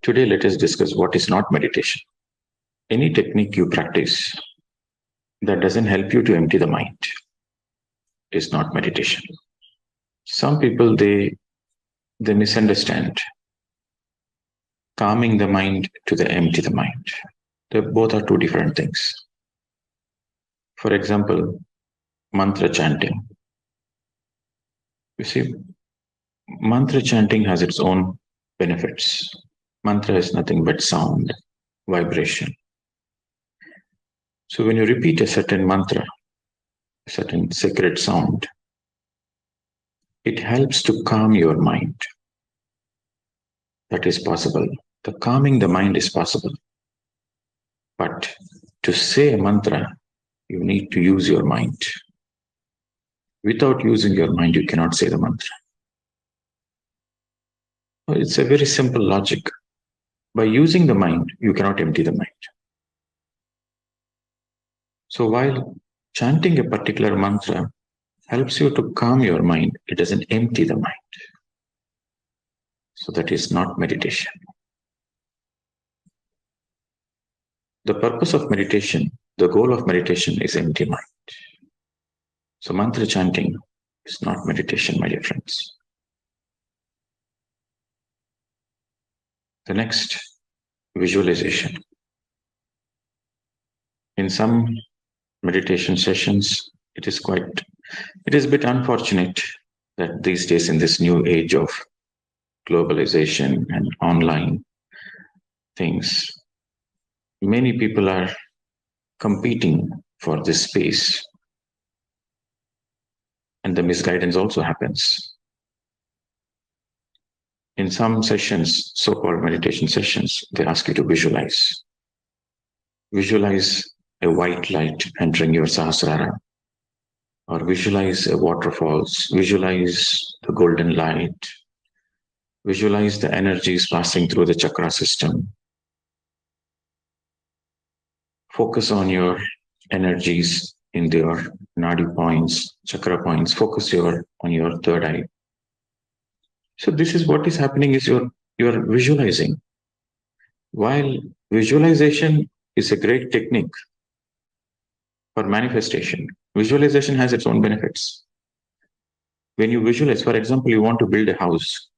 Today, let us discuss what is not meditation. Any technique you practice that doesn't help you to empty the mind is not meditation. Some people, they misunderstand calming the mind to the empty the mind. They both are two different things. For example, mantra chanting. You see, mantra chanting has its own benefits. Mantra is nothing but sound, vibration. So when you repeat a certain mantra, a certain sacred sound, it helps to calm your mind. That is possible. The calming the mind is possible. But to say a mantra, you need to use your mind. Without using your mind, you cannot say the mantra. It's a very simple logic. By using the mind, you cannot empty the mind. So while chanting a particular mantra helps you to calm your mind, it doesn't empty the mind. So that is not meditation. The purpose of meditation, the goal of meditation is empty mind. So mantra chanting is not meditation, my dear friends. The next, visualization. In some meditation sessions, it is a bit unfortunate that these days in this new age of globalization and online things, many people are competing for this space. And the misguidance also happens. In some sessions, so-called meditation sessions, they ask you to visualize. Visualize a white light entering your sahasrara, or visualize a waterfalls, visualize the golden light, visualize the energies passing through the chakra system. Focus on your energies in your nadi points, chakra points. Focus on your third eye. So this is what is happening is you're visualizing. While visualization is a great technique for manifestation, visualization has its own benefits. When you visualize, for example, you want to build a house,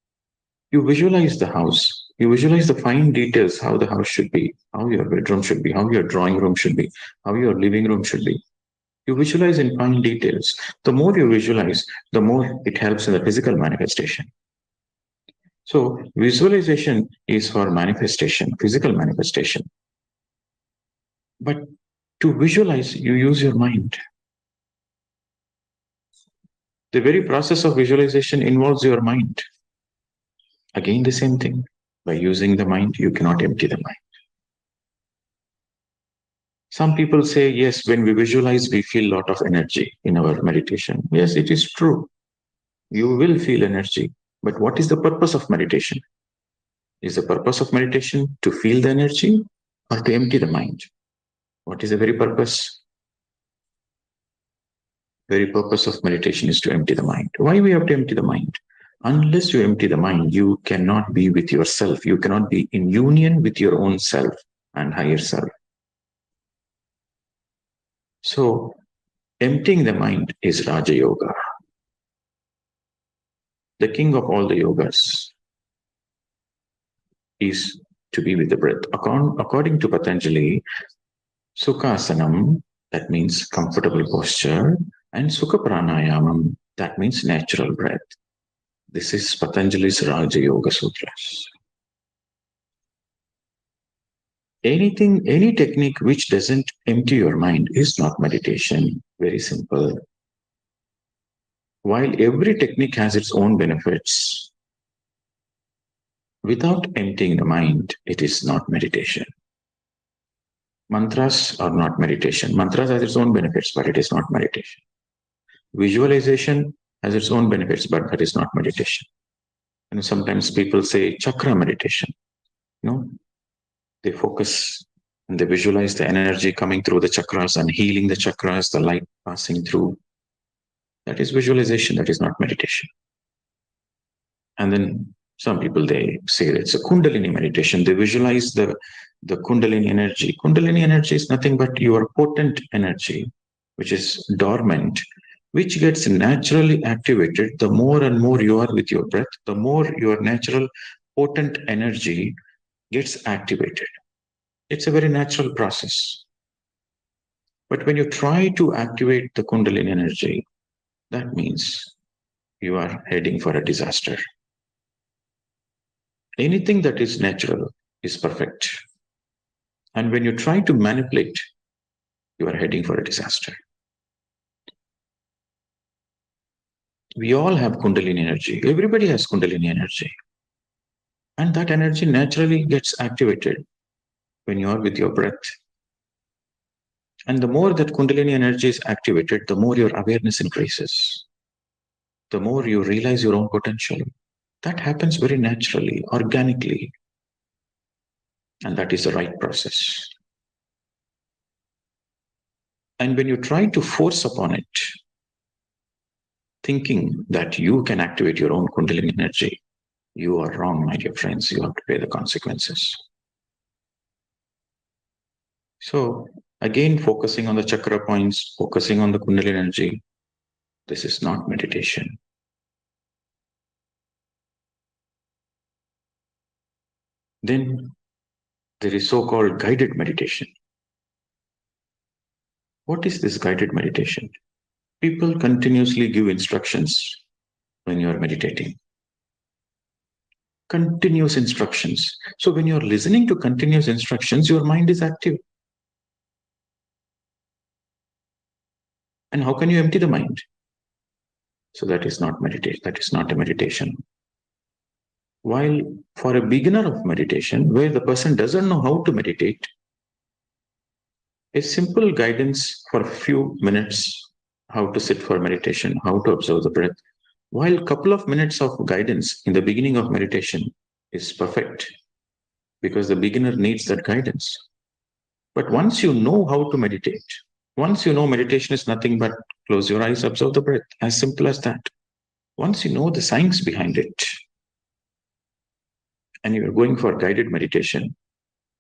you visualize the house. You visualize the fine details, how the house should be, how your bedroom should be, how your drawing room should be, how your living room should be. You visualize in fine details. The more you visualize, the more it helps in the physical manifestation. So visualization is for manifestation, physical manifestation. But to visualize, you use your mind. The very process of visualization involves your mind. Again, the same thing. By using the mind, you cannot empty the mind. Some people say, yes, when we visualize, we feel a lot of energy in our meditation. Yes, it is true. You will feel energy. But what is the purpose of meditation? Is the purpose of meditation to feel the energy or to empty the mind? What is the very purpose? Very purpose of meditation is to empty the mind. Why we have to empty the mind? Unless you empty the mind, you cannot be with yourself. You cannot be in union with your own self and higher self. So, emptying the mind is Raja Yoga. The king of all the yogas is to be with the breath. According to Patanjali, Sukh Aasana, that means comfortable posture, and Sukha Pranayamam, that means natural breath. This is Patanjali's Raja Yoga Sutras. Any technique which doesn't empty your mind is not meditation. Very simple. While every technique has its own benefits, without emptying the mind, it is not meditation. Mantras are not meditation. Mantras has its own benefits, but it is not meditation. Visualization has its own benefits, but that is not meditation. And sometimes people say chakra meditation. They focus and they visualize the energy coming through the chakras and healing the chakras, the light passing through. That is visualization, that is not meditation. And then Some people, they say it's a Kundalini meditation. They visualize the Kundalini energy. Kundalini energy is nothing but your potent energy, which is dormant, which gets naturally activated the more and more you are with your breath, the more your natural potent energy gets activated. It's a very natural process. But when you try to activate the Kundalini energy, that means you are heading for a disaster. Anything that is natural is perfect. And when you try to manipulate, you are heading for a disaster. We all have Kundalini energy. Everybody has Kundalini energy. And that energy naturally gets activated when you are with your breath. And the more that Kundalini energy is activated, the more your awareness increases. The more you realize your own potential. That happens very naturally, organically. And that is the right process. And when you try to force upon it, thinking that you can activate your own Kundalini energy, you are wrong, my dear friends. You have to pay the consequences. So, again, focusing on the chakra points, focusing on the Kundalini energy, this is not meditation. Then there is so-called guided meditation. What is this guided meditation? People continuously give instructions when you are meditating. Continuous instructions. So when you are listening to continuous instructions, your mind is active. And how can you empty the mind? So that is not meditation. That is not a meditation. While for a beginner of meditation, where the person doesn't know how to meditate, a simple guidance for a few minutes, how to sit for meditation, how to observe the breath, while a couple of minutes of guidance in the beginning of meditation is perfect, because the beginner needs that guidance. But once you know how to meditate, once you know meditation is nothing but close your eyes, observe the breath, as simple as that. Once you know the science behind it, and you're going for guided meditation,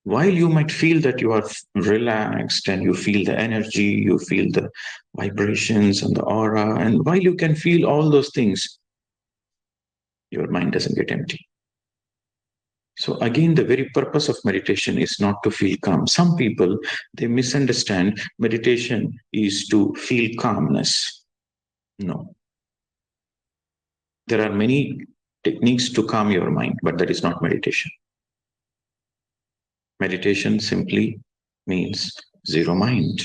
while you might feel that you are relaxed and you feel the energy, you feel the vibrations and the aura, and while you can feel all those things, your mind doesn't get empty. So again, the very purpose of meditation is not to feel calm. Some people, they misunderstand meditation is to feel calmness. No. There are many techniques to calm your mind, but that is not meditation. Meditation simply means zero mind,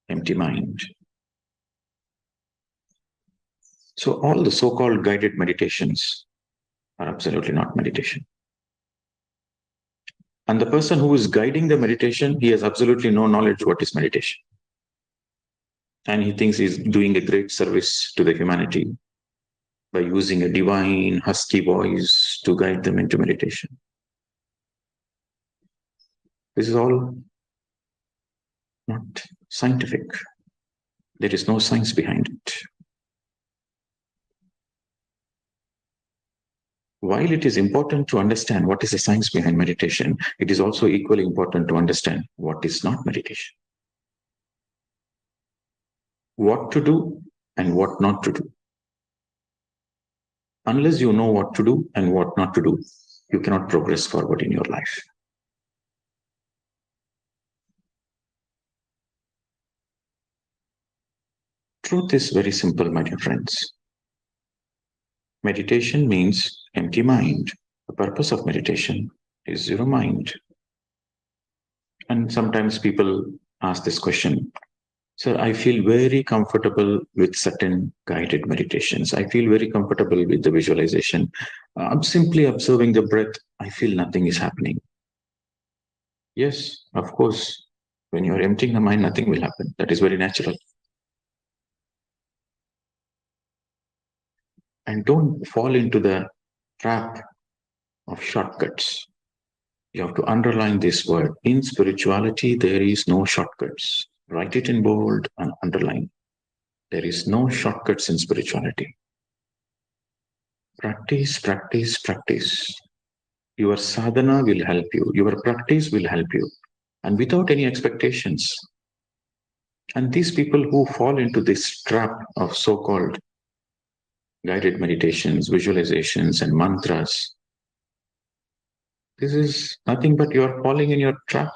empty mind. So all the so-called guided meditations are absolutely not meditation. And the person who is guiding the meditation, he has absolutely no knowledge what is meditation. And he thinks he's doing a great service to the humanity by using a divine, husky voice to guide them into meditation. This is all not scientific. There is no science behind it. While it is important to understand what is the science behind meditation, it is also equally important to understand what is not meditation. What to do and what not to do. Unless you know what to do and what not to do, you cannot progress forward in your life. Truth is very simple, my dear friends. Meditation means empty mind. The purpose of meditation is zero mind. And sometimes people ask this question, sir, I feel very comfortable with certain guided meditations. I feel very comfortable with the visualization. I'm simply observing the breath. I feel nothing is happening. Yes, of course. When you're emptying the mind, nothing will happen. That is very natural. And don't fall into the trap of shortcuts. You have to underline this word. In spirituality, there is no shortcuts. Write it in bold and underline. There is no shortcuts in spirituality. Practice, practice, practice. Your sadhana will help you. Your practice will help you. And without any expectations. And these people who fall into this trap of so-called guided meditations, visualizations, and mantras, this is nothing but you are falling in your trap.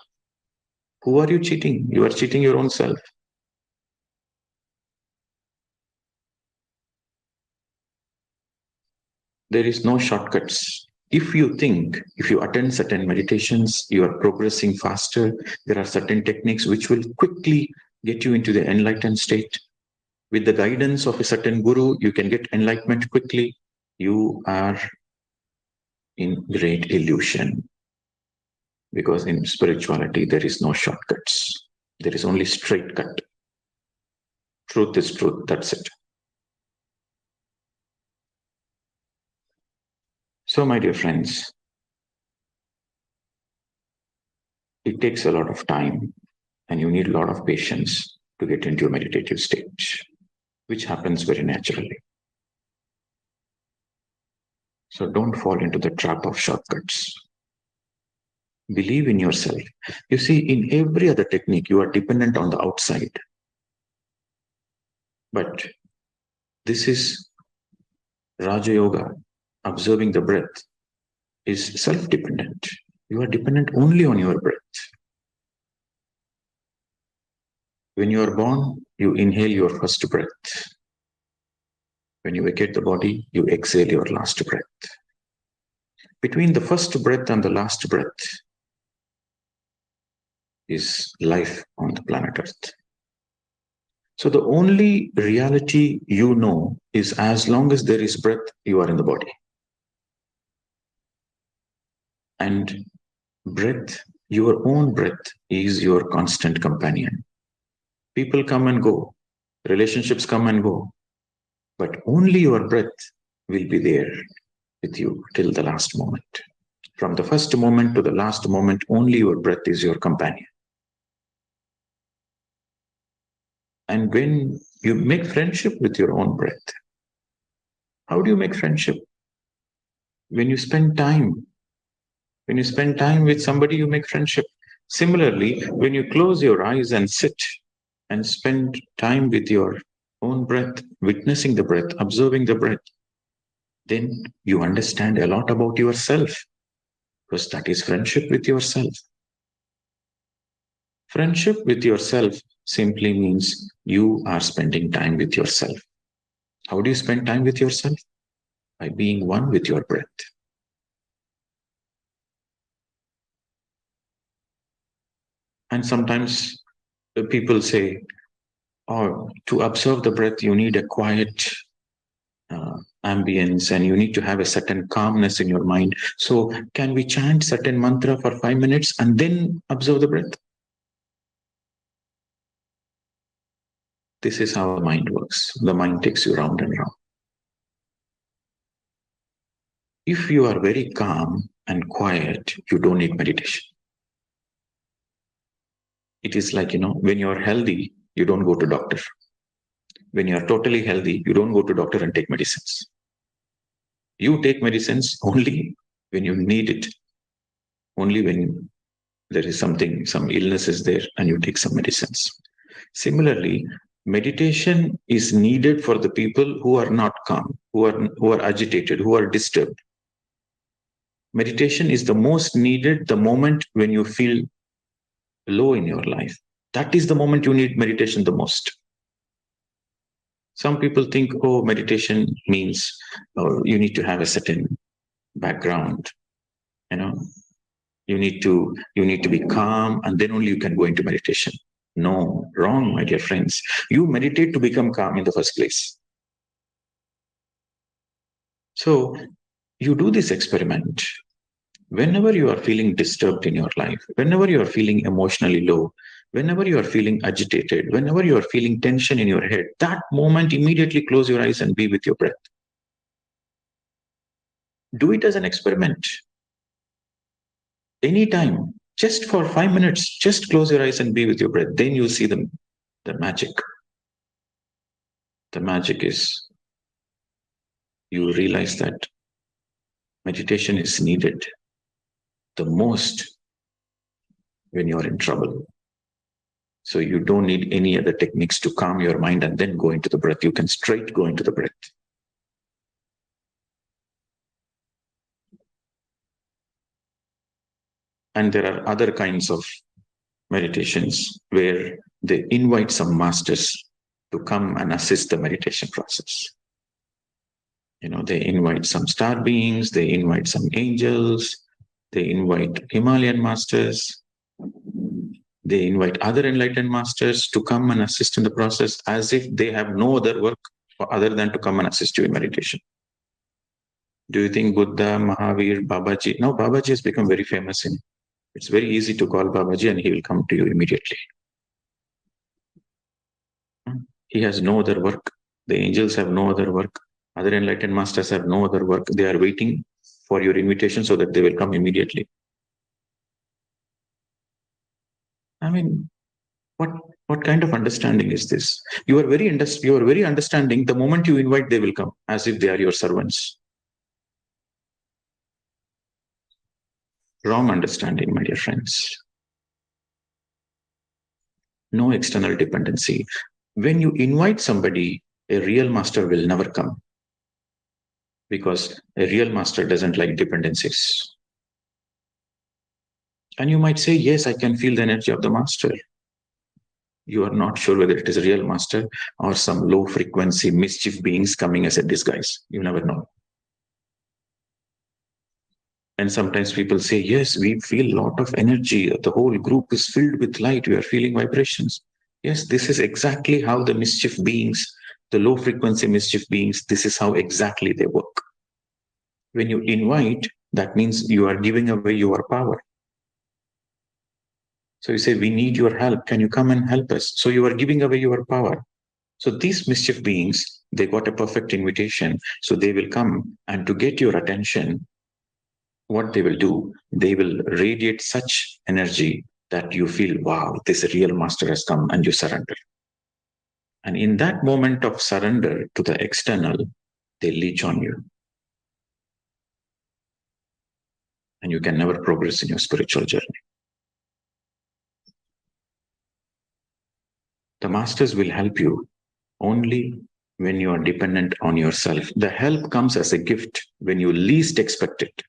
Who are you cheating? You are cheating your own self. There is no shortcuts. If you think, if you attend certain meditations, you are progressing faster. There are certain techniques which will quickly get you into the enlightened state. With the guidance of a certain guru, you can get enlightenment quickly. You are in great illusion. Because in spirituality, there is no shortcuts. There is only straight cut. Truth is truth. That's it. So, my dear friends, it takes a lot of time and you need a lot of patience to get into a meditative state, which happens very naturally. So don't fall into the trap of shortcuts. Believe in yourself. You see, in every other technique, you are dependent on the outside. But this is Raja Yoga, observing the breath, is self-dependent. You are dependent only on your breath. When you are born, you inhale your first breath. When you vacate the body, you exhale your last breath. Between the first breath and the last breath is life on the planet Earth. So the only reality you know is as long as there is breath, you are in the body. And breath, your own breath, is your constant companion. People come and go, relationships come and go, but only your breath will be there with you till the last moment. From the first moment to the last moment, only your breath is your companion. And when you make friendship with your own breath, how do you make friendship? When you spend time. When you spend time with somebody, you make friendship. Similarly, when you close your eyes and sit and spend time with your own breath, witnessing the breath, observing the breath, then you understand a lot about yourself, because that is friendship with yourself. Friendship with yourself simply means you are spending time with yourself. How do you spend time with yourself? By being one with your breath. And sometimes people say, oh, to observe the breath, you need a quiet ambience and you need to have a certain calmness in your mind. So can we chant certain mantra for 5 minutes and then observe the breath? This is how the mind works. The mind takes you round and round. If you are very calm and quiet, you don't need meditation. It is like, when you're healthy, you don't go to doctor. When you're totally healthy, you don't go to doctor and take medicines. You take medicines only when you need it. Only when there is something, some illness is there and you take some medicines. Similarly, meditation is needed for the people who are not calm, who are agitated, who are disturbed. Meditation is the most needed the moment when you feel low in your life. That is the moment you need meditation the most. Some people think, oh, meditation means you need to have a certain background. You need to be calm and then only you can go into meditation. No, wrong, my dear friends. You meditate to become calm in the first place. So you do this experiment. Whenever you are feeling disturbed in your life, whenever you are feeling emotionally low, whenever you are feeling agitated, whenever you are feeling tension in your head, that moment immediately close your eyes and be with your breath. Do it as an experiment. Anytime, just for 5 minutes, just close your eyes and be with your breath. Then you see the magic. The magic is you realize that meditation is needed the most when you're in trouble. So you don't need any other techniques to calm your mind and then go into the breath. You can straight go into the breath. And there are other kinds of meditations where they invite some masters to come and assist the meditation process. They invite some star beings, they invite some angels, they invite Himalayan masters, they invite other enlightened masters to come and assist in the process as if they have no other work other than to come and assist you in meditation. Do you think Buddha, Mahavir, Babaji? No, Babaji has become very famous in. It's very easy to call Babaji and he will come to you immediately. He has no other work. The angels have no other work. Other enlightened masters have no other work. They are waiting for your invitation so that they will come immediately. I mean, what kind of understanding is this? You are very understanding. The moment you invite, they will come as if they are your servants. Wrong understanding, my dear friends. No external dependency. When you invite somebody, a real master will never come, because a real master doesn't like dependencies. And you might say, yes, I can feel the energy of the master. You are not sure whether it is a real master or some low frequency mischief beings coming as a disguise. You never know. And sometimes people say, yes, we feel a lot of energy. The whole group is filled with light. We are feeling vibrations. Yes, this is exactly how the mischief beings, the low frequency mischief beings, this is how exactly they work. When you invite, that means you are giving away your power. So you say, we need your help. Can you come and help us? So you are giving away your power. So these mischief beings, they got a perfect invitation. So they will come, and to get your attention, what they will do, they will radiate such energy that you feel, wow, this real master has come, and you surrender. And in that moment of surrender to the external, they leech on you. And you can never progress in your spiritual journey. The masters will help you only when you are dependent on yourself. The help comes as a gift when you least expect it.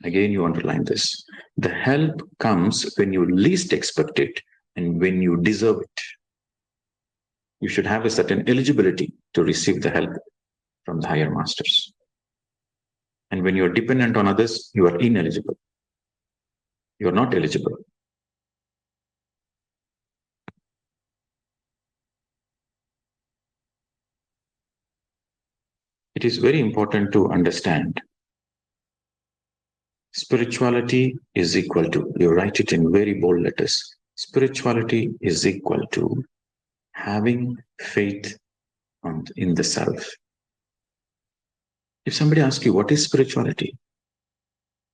Again, you underline this. The help comes when you least expect it and when you deserve it. You should have a certain eligibility to receive the help from the higher masters. And when you're dependent on others, you are ineligible. You're not eligible. It is very important to understand spirituality is equal to, you write it in very bold letters, spirituality is equal to having faith in the self. If somebody asks you, what is spirituality?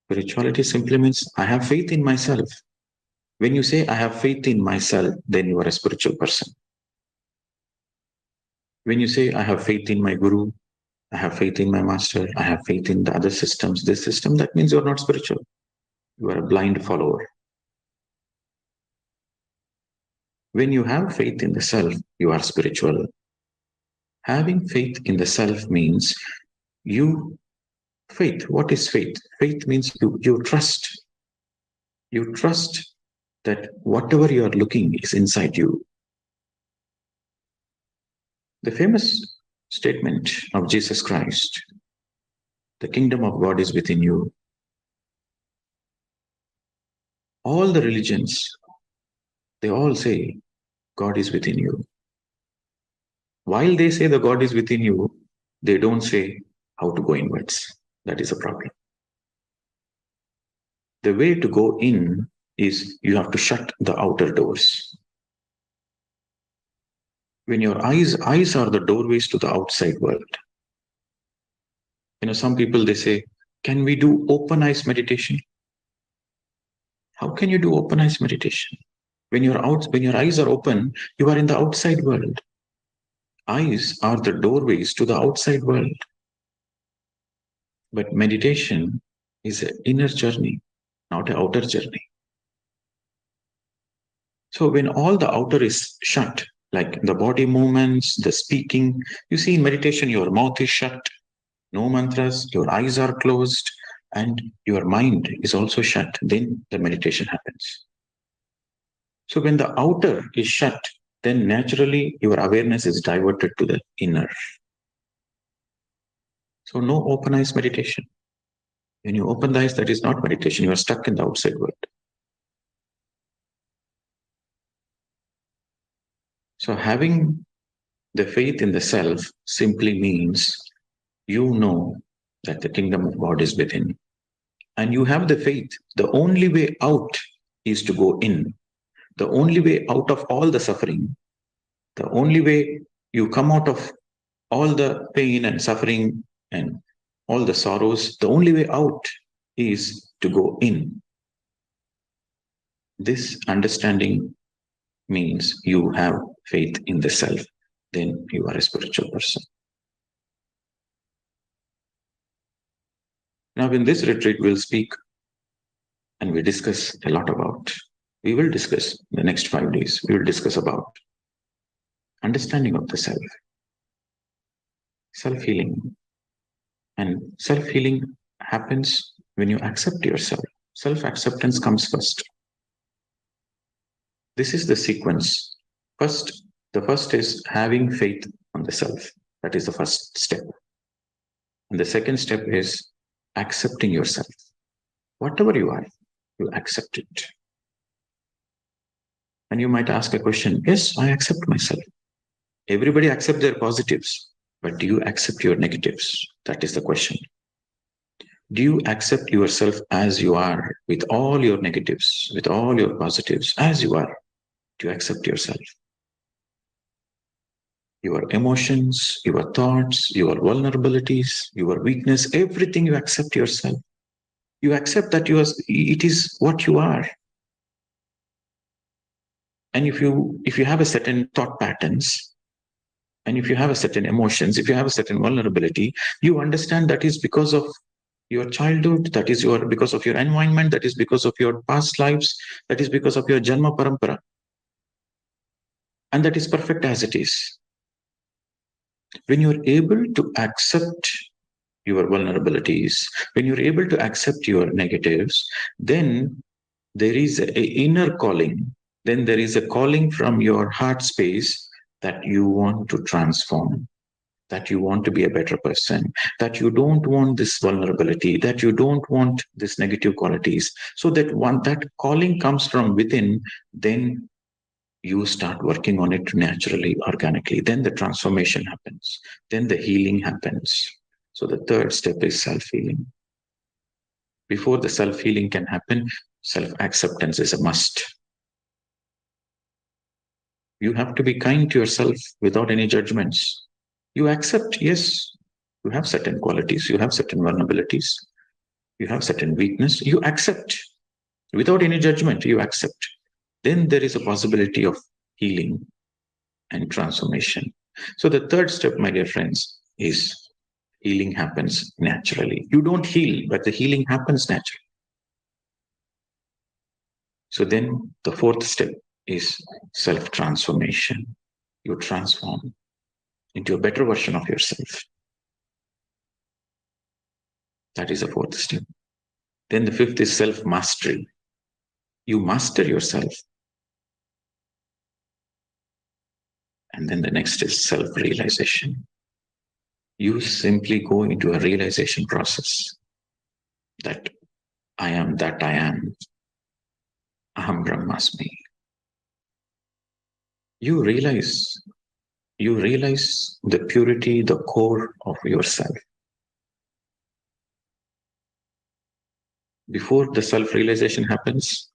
Spirituality simply means, I have faith in myself. When you say, I have faith in myself, then you are a spiritual person. When you say, I have faith in my guru, I have faith in my master, I have faith in the other systems, this system, that means you're not spiritual. You are a blind follower. When you have faith in the self, you are spiritual. Having faith in the self means faith. What is faith? Faith means you trust. You trust that whatever you are looking is inside you. The famous statement of Jesus Christ, the kingdom of God is within you. All the religions, they all say God is within you. While they say the God is within you, they don't say how to go inwards. That is a problem. The way to go in is you have to shut the outer doors. When your eyes are the doorways to the outside world. Some people, they say, can we do open eyes meditation? How can you do open eyes meditation? When your eyes are open, you are in the outside world. Eyes are the doorways to the outside world. But meditation is an inner journey, not an outer journey. So when all the outer is shut, like the body movements, the speaking, you see in meditation, your mouth is shut, no mantras, your eyes are closed, and your mind is also shut. Then the meditation happens. So when the outer is shut, then naturally your awareness is diverted to the inner. So no open eyes meditation. When you open the eyes, that is not meditation. You are stuck in the outside world. So having the faith in the self simply means you know that the kingdom of God is within. And you have the faith. The only way out is to go in. The only way out of all the suffering, the only way you come out of all the pain and suffering and all the sorrows, the only way out is to go in. This understanding means you have faith in the self, then you are a spiritual person. Now, in this retreat, we'll speak and we discuss a lot about, we will discuss the next 5 days, we will discuss about understanding of the self, self-healing. And self-healing happens when you accept yourself. Self-acceptance comes first. This is the sequence. The first is having faith on the self. That is the first step. And the second step is accepting yourself. Whatever you are, you accept it. And you might ask a question, yes, I accept myself. Everybody accepts their positives, but do you accept your negatives? That is the question. Do you accept yourself as you are, with all your negatives, with all your positives, as you are? Do you accept yourself? Your emotions, your thoughts, your vulnerabilities, your weakness, everything you accept yourself. You accept that it is what you are. And if you have a certain thought patterns, and if you have a certain emotions, if you have a certain vulnerability, you understand that is because of your childhood, that is because of your environment, that is because of your past lives, that is because of your janma parampara. And that is perfect as it is. When you're able to accept your vulnerabilities, when you're able to accept your negatives, then there is an inner calling. Then there is a calling from your heart space that you want to transform, that you want to be a better person, that you don't want this vulnerability, that you don't want this negative qualities. So that calling comes from within, then you start working on it naturally, organically. Then the transformation happens. Then the healing happens. So the third step is self-healing. Before the self-healing can happen, self-acceptance is a must. You have to be kind to yourself without any judgments. You accept, yes, you have certain qualities, you have certain vulnerabilities, you have certain weakness. You accept without any judgment, you accept. Then there is a possibility of healing and transformation. So the third step, my dear friends, is healing happens naturally. You don't heal, but the healing happens naturally. So then the fourth step is self-transformation. You transform into a better version of yourself. That is the fourth step. Then the fifth is self-mastery. You master yourself. And then the next is self-realization. You simply go into a realization process that I am that I am. Aham Brahmasmi. You realize the purity, the core of yourself. Before the self-realization happens,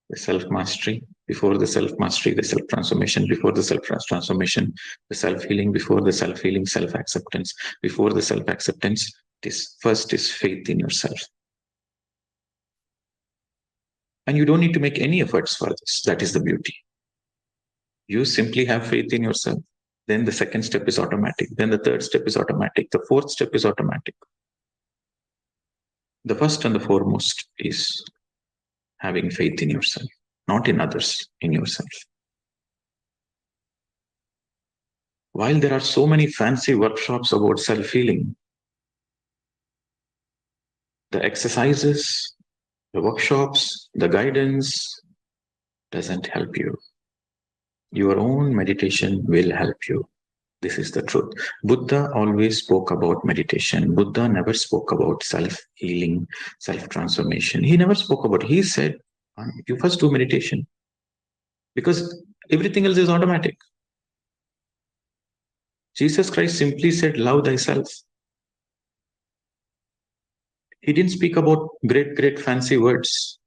the self-mastery. Before the self-mastery, the self-transformation. Before the self-transformation, the self-healing. Before the self-healing, self-acceptance. Before the self-acceptance, this first is faith in yourself. And you don't need to make any efforts for this. That is the beauty. You simply have faith in yourself. Then the second step is automatic. Then the third step is automatic. The fourth step is automatic. The first and the foremost is having faith in yourself, not in others, in yourself. While there are so many fancy workshops about self-healing, the exercises, the workshops, the guidance doesn't help you. Your own meditation will help you. This is the truth. Buddha always spoke about meditation. Buddha never spoke about self-healing, self-transformation. He never spoke about it. He said, you first do meditation because everything else is automatic. Jesus Christ simply said, love thyself. He didn't speak about great fancy words.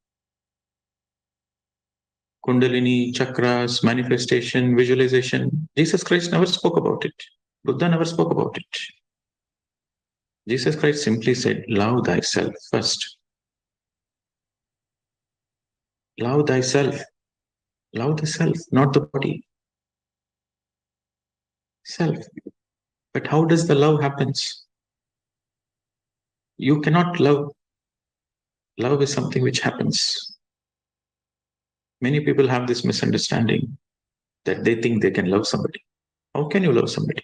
Kundalini, chakras, manifestation, visualization. Jesus Christ never spoke about it. Buddha never spoke about it. Jesus Christ simply said, love thyself first. Love thyself. Love the self, not the body. Self. But how does the love happens? You cannot love. Love is something which happens. Many people have this misunderstanding that they think they can love somebody. How can you love somebody?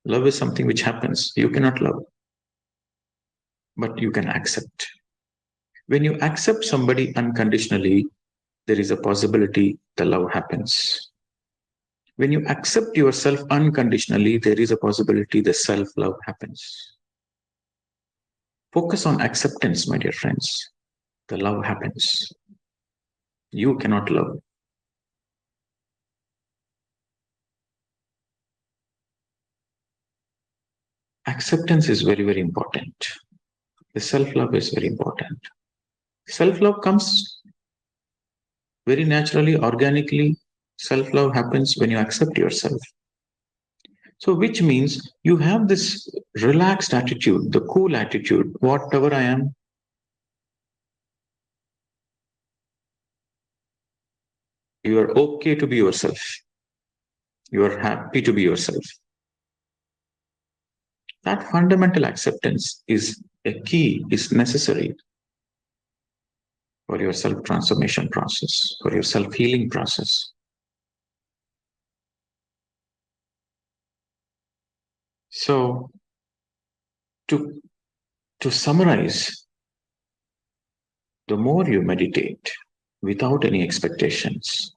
Love is something which happens. You cannot love, but you can accept. When you accept somebody unconditionally, there is a possibility the love happens. When you accept yourself unconditionally, there is a possibility the self-love happens. Focus on acceptance, my dear friends. The love happens. You cannot love. Acceptance is very, very important. The self-love is very important. Self-love comes very naturally, organically. Self-love happens when you accept yourself. So, which means you have this relaxed attitude, the cool attitude, whatever I am, you are okay to be yourself. You are happy to be yourself. That fundamental acceptance is a key, is necessary for your self-transformation process, for your self-healing process. So, to summarize, the more you meditate without any expectations,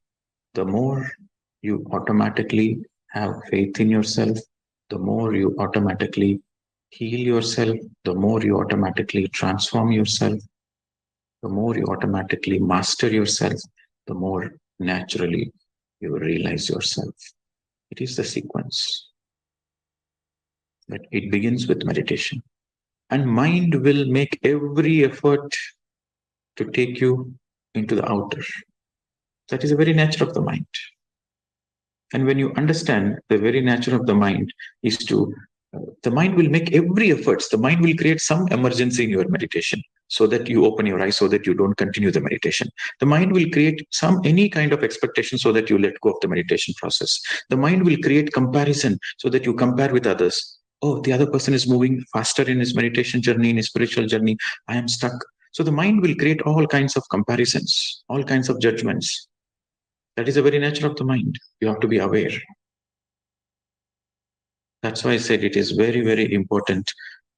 the more you automatically have faith in yourself, the more you automatically heal yourself, the more you automatically transform yourself, the more you automatically master yourself, the more naturally you realize yourself. It is the sequence. But it begins with meditation. And mind will make every effort to take you into the outer. That is the very nature of the mind. And when you understand the very nature of the mind is the mind will make every efforts. The mind will create some emergency in your meditation so that you open your eyes, so that you don't continue the meditation. The mind will create any kind of expectation so that you let go of the meditation process. The mind will create comparison so that you compare with others. Oh, the other person is moving faster in his meditation journey, in his spiritual journey. I am stuck. So the mind will create all kinds of comparisons, all kinds of judgments. That is the very nature of the mind. You have to be aware. That's why I said it is very, very important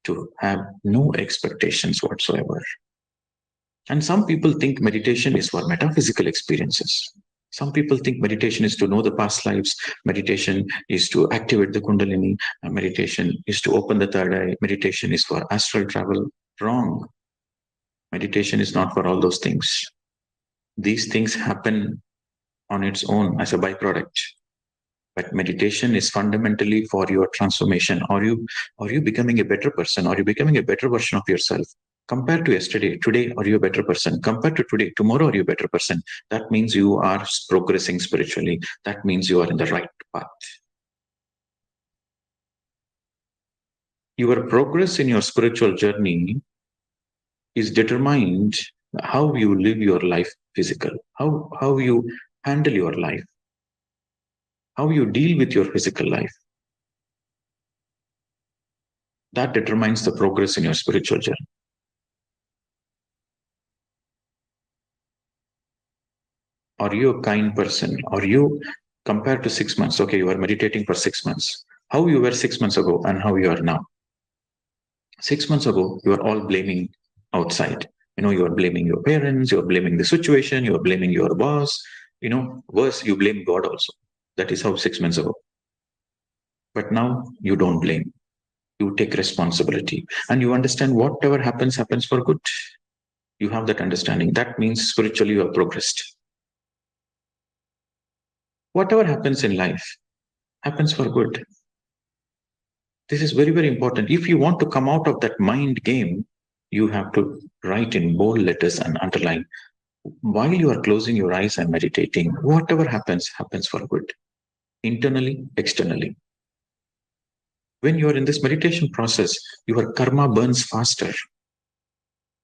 to have no expectations whatsoever. And some people think meditation is for metaphysical experiences. Some people think meditation is to know the past lives. Meditation is to activate the Kundalini. Meditation is to open the third eye. Meditation is for astral travel. Wrong. Meditation is not for all those things. These things happen on its own as a byproduct. But meditation is fundamentally for your transformation. Are you becoming a better person? Are you becoming a better version of yourself? Compared to yesterday, today, are you a better person? Compared to today, tomorrow, are you a better person? That means you are progressing spiritually. That means you are in the right path. Your progress in your spiritual journey is determined how you live your life physical, how you handle your life, how you deal with your physical life. That determines the progress in your spiritual journey. Are you a kind person? Are you compared to 6 months? Okay, you are meditating for 6 months. How you were 6 months ago and how you are now? 6 months ago, you are all blaming outside. You are blaming your parents, you are blaming the situation, you are blaming your boss. Worse, you blame God also. That is how 6 months ago. But now you don't blame. You take responsibility and you understand whatever happens, happens for good. You have that understanding. That means spiritually you have progressed. Whatever happens in life happens for good. This is very, very important. If you want to come out of that mind game, you have to write in bold letters and underline while you are closing your eyes and meditating, whatever happens, happens for good, internally, externally. When you are in this meditation process, your karma burns faster.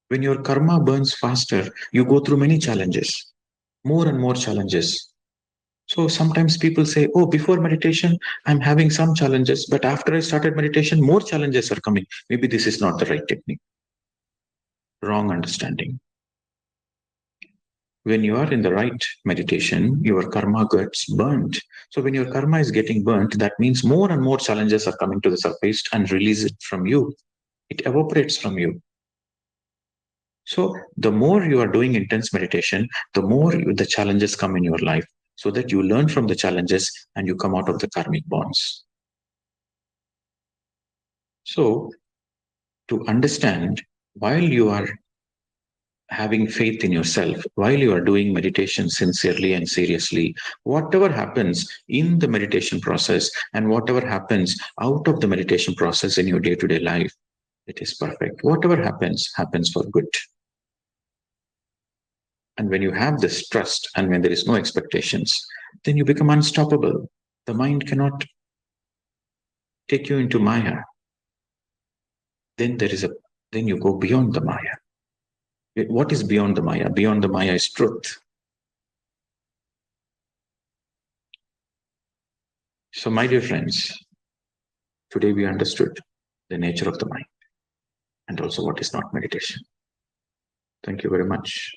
When your karma burns faster, you go through many challenges, more and more challenges. So sometimes people say, oh, before meditation, I'm having some challenges, but after I started meditation, more challenges are coming. Maybe this is not the right technique. Wrong understanding. When you are in the right meditation, your karma gets burnt. So when your karma is getting burnt, that means more and more challenges are coming to the surface and release it from you. It evaporates from you. So the more you are doing intense meditation, the more the challenges come in your life, so that you learn from the challenges and you come out of the karmic bonds. So to understand, while you are having faith in yourself, while you are doing meditation sincerely and seriously, whatever happens in the meditation process and whatever happens out of the meditation process in your day-to-day life, it is perfect. Whatever happens, happens for good. And when you have this trust and when there is no expectations, then you become unstoppable. The mind cannot take you into Maya. Then you go beyond the Maya. What is beyond the Maya? Beyond the Maya is truth. So, my dear friends, today we understood the nature of the mind and also what is not meditation. Thank you very much.